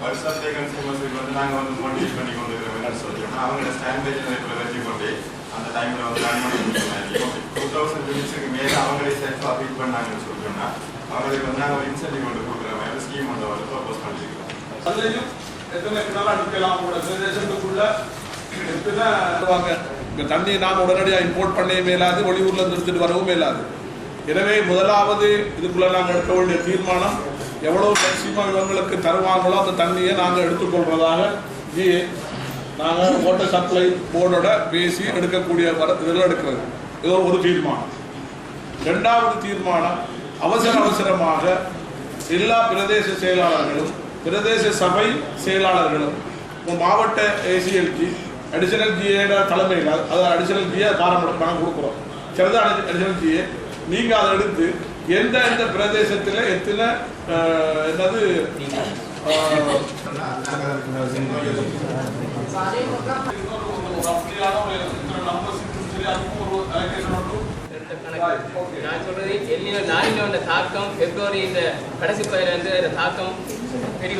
வருஷத்தை கன்சியூமர்ஸுக்கு வந்து நாங்கள் வந்து மோட்டிவேட் பண்ணி கொண்டு இருக்கிறோம் சொல்லிட்டோம்னா அவங்களோட ஸ்டாண்டர்ட் இதில் வச்சு கொண்டு அந்த டைமில் வந்து ரன் பண்ணி முடிச்சோம். 2000 யூனிட்ஸுக்கு மேலே அவங்களே செல்ஃபாக ஃபீட் பண்ணாங்கன்னு சொல்லிட்டோம்னா அவங்களுக்கு வந்து நாங்கள் ஒரு இன்சென்டிவ் கொண்டு கொடுக்குற மாதிரி ஸ்கீம் ஒன்று வந்து ப்ரப்போஸ் பண்ணியிருக்கிறோம். அதுலேயும் எத்தனை நாள் அனுப்பலாம் உங்களோட பிரதேசத்துக்குள்ள இங்கே தண்ணியை நாம் உடனடியாக இம்போர்ட் பண்ணவே மேலாது, வெளியூரில் எடுத்துட்டு வரவும் மேலாது. எனவே முதலாவது இதுக்குள்ள நாங்கள் எடுக்க வேண்டிய தீர்மானம் எவ்வளோ மேக்சிமம் இவங்களுக்கு தருவாங்களோ அந்த தண்ணியை நாங்கள் எடுத்துக்கொள்வதாக நாங்கள் வாட்டர் சப்ளை போர்டோட பேசி எடுக்கக்கூடிய இதில் எடுக்கிறது. இது ஒரு தீர்மானம். ரெண்டாவது தீர்மானம், அவசரமாக எல்லா பிரதேச செயலாளர்களும் பிரதேச சபை செயலாளர்களும் மாவட்ட ஏசிஎல்ஜி அடிஷனல் ஜிஏட தலைமையில் அதாவது அடிஷனல் ஜிஏ காரணம் நாங்கள் கொடுக்குறோம். சிறந்த அடிஷனல் ஜிஏ நீங்கள் அதை எடுத்து எந்த பிரதேசத்தில் எத்தனை என்னது நான் சொல்றது எல்லினோ நாளினோட தாக்கம் பிப்ரவரி இந்த கடைசி பதிலிருந்து இந்த தாக்கம் பெரிய